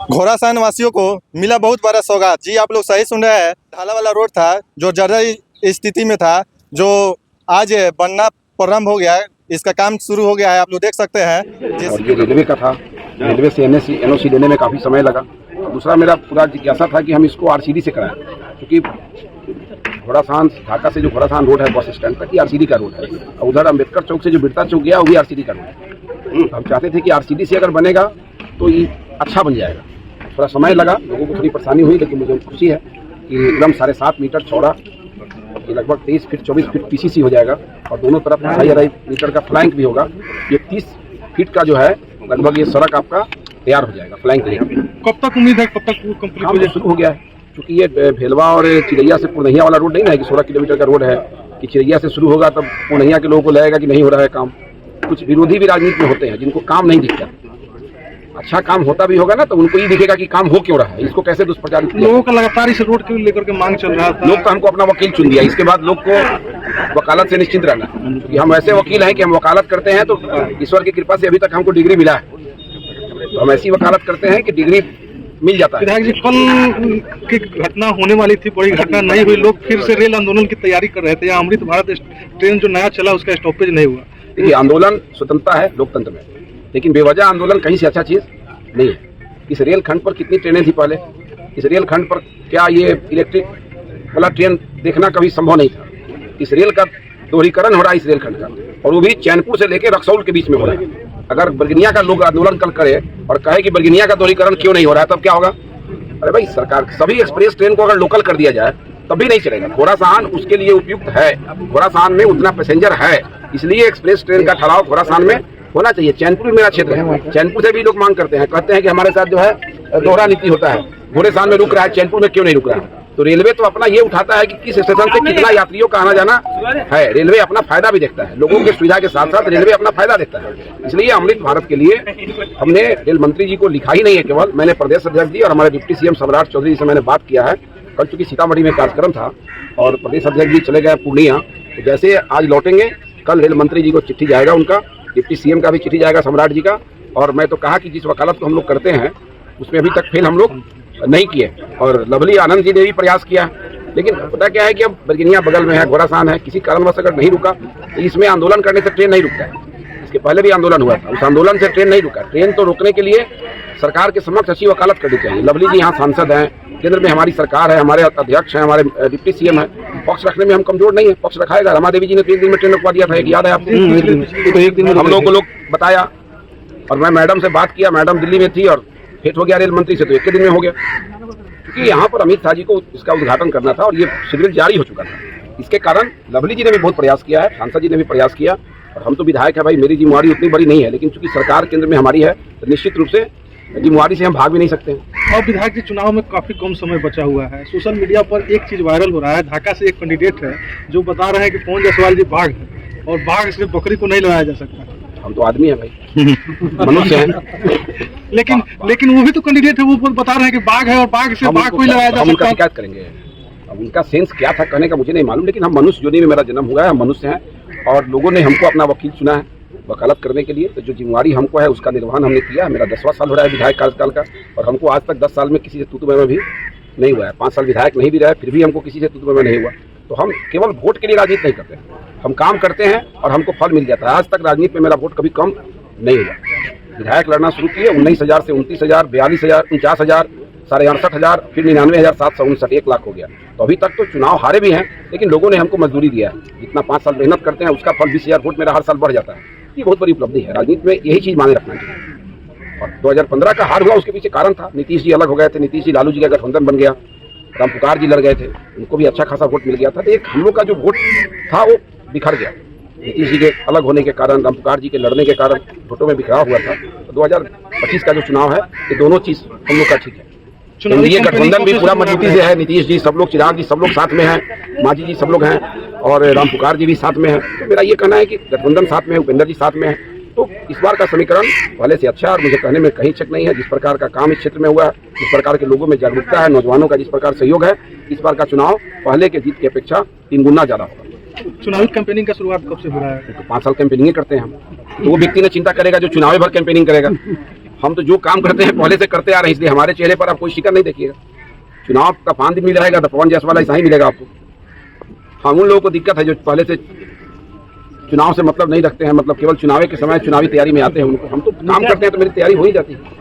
घोड़ासान वासियों को मिला बहुत बड़ा सौगात। जी आप लोग सही सुन रहे हैं। ढाला वाला रोड था जो जर्जर स्थिति में था, जो आज बनना प्रारंभ हो गया है। इसका काम शुरू हो गया है, आप लोग देख सकते हैं। और ये रेलवे का था, रेलवे से एनओसी लेने में काफ़ी समय लगा। और दूसरा मेरा पूरा जिज्ञासा था कि हम इसको आरसीडी से कराएं, क्योंकि घोड़ासान ढाका से जो घोड़ासान रोड है बस स्टैंड तक, ये आरसीडी का रोड है। और उधर अम्बेडकर चौक से जो बिरता चौक गया वो भी आरसीडी का रोड है। हम चाहते थे कि आरसीडी से अगर बनेगा तो ये अच्छा बन जाएगा। थोड़ा समय लगा, लोगों को थोड़ी परेशानी हुई, लेकिन मुझे खुशी है कि एकदम 7.5 मीटर चौड़ा, ये लगभग 23 फीट 24 फीट पीसीसी हो जाएगा। और दोनों तरफ 2.5 मीटर का फ्लैंक भी होगा। ये 30 फीट का जो है लगभग ये सड़क आपका तैयार हो जाएगा फ्लैंक लेकर। कब तक उम्मीद है, कब तक कंप्लीट हो जाए? शुरू हो गया है, क्योंकि ये भेलवा और चिरैया से पूर्णिया वाला रोड नहीं ना है कि 16 किलोमीटर का रोड है कि चिरैया से शुरू होगा तब पूर्णिया के लोगों को लगेगा कि नहीं हो रहा है काम। कुछ विरोधी भी राजनीति में होते हैं जिनको काम नहीं दिखता। अच्छा काम होता भी होगा ना तो उनको ये दिखेगा कि काम हो क्यों रहा है, इसको कैसे दुष्प्रचारित किया। लोगों का लगातार इस रोड को लेकर के मांग चल रहा था। लोग तो हमको अपना वकील चुन दिया, इसके बाद लोग को वकालत से निश्चिंत रहना, क्योंकि हम ऐसे वकील हैं कि हम वकालत करते हैं तो ईश्वर की कृपा से अभी तक हमको डिग्री मिला है। तो हम ऐसी वकालत करते हैं कि डिग्री मिल जाता है। विधायक जी, कल की घटना होने वाली थी, बड़ी घटना नहीं हुई, लोग फिर से रेल आंदोलन की तैयारी कर रहे थे। यहाँ अमृत भारत ट्रेन जो नया चला उसका स्टॉपेज नहीं हुआ। देखिए, आंदोलन स्वतंत्रता है लोकतंत्र में, लेकिन बेवजह आंदोलन कहीं से अच्छा चीज नहीं है। इस रेल खंड पर कितनी ट्रेनें थी पहले, इस रेल खंड पर क्या ये इलेक्ट्रिक वाला ट्रेन देखना कभी संभव नहीं था। इस रेल का दोहरीकरण हो रहा है इस रेल खंड का, और वो भी चैनपुर से लेकर रक्सौल के बीच में हो रहा है। अगर बरगनिया का लोग आंदोलन कल करे और कहे कि बरगनिया का दोहरीकरण क्यों नहीं हो रहा है, तब क्या होगा? अरे भाई, सरकार सभी एक्सप्रेस ट्रेन को अगर लोकल कर दिया जाए तब भी नहीं चलेगा। घोड़ासान उसके लिए उपयुक्त है, घोड़ासान में उतना पैसेंजर है, इसलिए एक्सप्रेस ट्रेन का ठहराव घोड़ासान में होना चाहिए। चैनपुर मेरा क्षेत्र है, चैनपुर से भी लोग मांग करते हैं, कहते हैं कि हमारे साथ जो है दोहरा नीति होता है, घोड़ासान में रुक रहा है, चैनपुर में क्यों नहीं रुक रहा है। तो रेलवे तो अपना ये उठाता है कि किस स्टेशन से कितना यात्रियों का आना जाना है। रेलवे अपना फायदा भी देखता है, लोगों की सुविधा के साथ साथ रेलवे अपना फायदा देखता है। इसलिए अमृत भारत के लिए हमने रेल मंत्री जी को लिखा ही नहीं है, केवल मैंने प्रदेश अध्यक्ष जी और हमारे डिप्टी सीएम सम्राट चौधरी से मैंने बात किया है। कल चूंकि सीतामढ़ी में कार्यक्रम था और प्रदेश अध्यक्ष जी चले गए पूर्णिया, तो जैसे आज लौटेंगे कल रेल मंत्री जी को चिट्ठी जाएगा, उनका डिप्टी सीएम का भी चिट्ठी जाएगा, सम्राट जी का। और मैं तो कहा कि जिस वकालत को हम लोग करते हैं उसमें अभी तक फेल हम लोग नहीं किए, और लवली आनंद जी ने भी प्रयास किया। लेकिन पता क्या है कि अब बरगनिया बगल में है, घोड़ासान है, किसी कारणवश अगर नहीं रुका तो इसमें आंदोलन करने से ट्रेन नहीं रुकता है। इसके पहले भी आंदोलन हुआ था, उस आंदोलन से ट्रेन नहीं रुका। ट्रेन तो रोकने के लिए सरकार के समक्ष अच्छी वकालत करनी चाहिए। लवली जी यहाँ सांसद हैं, केंद्र में हमारी सरकार है, हमारे अध्यक्ष हैं, हमारे डिप्टी सीएम है, पक्ष रखने में हम कमजोर नहीं है, पक्ष रखाएगा। रमा देवी जी ने तो 1 दिन में ट्रेन रुकवा दिया था, एक याद है आपको? तो 1 दिन में हम लोगों को लोग बताया, और मैं मैडम से बात किया, मैडम दिल्ली में थी और भेंट हो गया रेल मंत्री से, तो 1 दिन में हो गया। क्योंकि यहाँ पर अमित शाह जी को इसका उद्घाटन करना था और ये शेड्यूल जारी हो चुका था। इसके कारण लवली जी ने भी बहुत प्रयास किया है, सांसद जी ने भी प्रयास किया, और हम तो विधायक है भाई, मेरी जिम्मेवारी उतनी बड़ी नहीं है, लेकिन चूंकि सरकार केंद्र में हमारी है तो निश्चित रूप से जिम्मेवारी से हम भाग भी नहीं सकते हैं। और विधायक जी, चुनाव में काफी कम समय बचा हुआ है, सोशल मीडिया पर एक चीज वायरल हो रहा है। ढाका से एक कैंडिडेट है जो बता रहे हैं कि पवन जायसवाल जी बाघ है, और बाघ से बकरी को नहीं लगाया जा सकता। हम तो आदमी है भाई, मनुष्य है। लेकिन वो भी तो कैंडिडेट है, वो बता रहे हैं कि बाघ है और बाघ से बाघ को ही लगाया जा सकता है। उनका शिकायत करेंगे। अब उनका सेंस क्या था कहने का मुझे नहीं मालूम, लेकिन हम मनुष्य योनि में मेरा जन्म हुआ है, हम मनुष्य हैं, और लोगों ने हमको अपना वकील चुना है वकालत करने के लिए। तो जो जिम्मेवारी हमको है उसका निर्वहन हमने किया। मेरा 10वां साल हो रहा है विधायक कार्यकाल का, और हमको आज तक 10 साल में किसी से तू-तू मैं भी नहीं हुआ है। 5 साल विधायक नहीं भी रहा है, फिर भी हमको किसी से तू-तू मैं नहीं हुआ। तो हम केवल वोट के लिए राजनीति नहीं करते, हम काम करते हैं और हमको फल मिल जाता है। आज तक राजनीति में मेरा वोट कभी कम नहीं हुआ। विधायक लड़ना शुरू किए 19,000 से 29,000, 42,000, 49,000, 68,000, फिर 99,759, 1 लाख हो गया। तो अभी तक तो चुनाव हारे भी हैं, लेकिन लोगों ने हमको मजदूरी दिया है। जितना 5 साल मेहनत करते हैं उसका फल 20,000 वोट मेरा हर साल बढ़ जाता है। ये बहुत बड़ी उपलब्धि है, राजनीति में यही चीज माने रखना चाहिए। और 2015 का हार हुआ, उसके पीछे कारण था, नीतीश जी अलग हो गए थे, नीतीश जी लालू जी का गठबंधन बन गया, रामपुकार जी लड़ गए थे, उनको भी अच्छा खासा वोट मिल गया था। तो एक हम लोग का जो वोट था वो बिखर गया, नीतीश जी के अलग होने के कारण, रामपुकार जी के लड़ने के कारण वोटों में बिखराव हुआ था। तो 2025 का जो चुनाव है ये दोनों चीज हम लोग का ठीक है। ये गठबंधन भी पूरा मजबूती से है, नीतीश जी सब लोग, चिराग जी सब लोग साथ में हैं, मांझी जी सब लोग हैं, और रामपुकार जी भी साथ में हैं। तो मेरा ये कहना है कि गठबंधन साथ में है, उपेंद्र जी साथ में है। तो इस बार का समीकरण पहले से अच्छा है, और मुझे कहने में कहीं शक नहीं है। जिस प्रकार का काम इस क्षेत्र में हुआ है, जिस प्रकार के लोगों में जागरूकता है, नौजवानों का जिस प्रकार सहयोग है, इस बार का चुनाव पहले के जीत की अपेक्षा 3 गुना ज्यादा होगा। चुनावी कैंपेनिंग का शुरुआत कब से हो रहा है? तो 5 साल कैंपेनिंग करते हैं हम। तो वो व्यक्ति ने चिंता करेगा जो चुनावी भर कैंपेनिंग करेगा। हम तो जो काम करते हैं पहले से करते आ रहे हैं, इसलिए हमारे चेहरे पर आप कोई शिकन नहीं देखिएगा। चुनाव का फांद मिल जाएगा तो पवन जायसवाल ऐसा ही मिलेगा आपको। हम उन लोगों को दिक्कत है जो पहले से चुनाव से मतलब नहीं रखते हैं, मतलब केवल चुनाव के समय चुनावी तैयारी में आते हैं। उनको हम तो काम करते हैं तो मेरी तैयारी हो ही जाती है।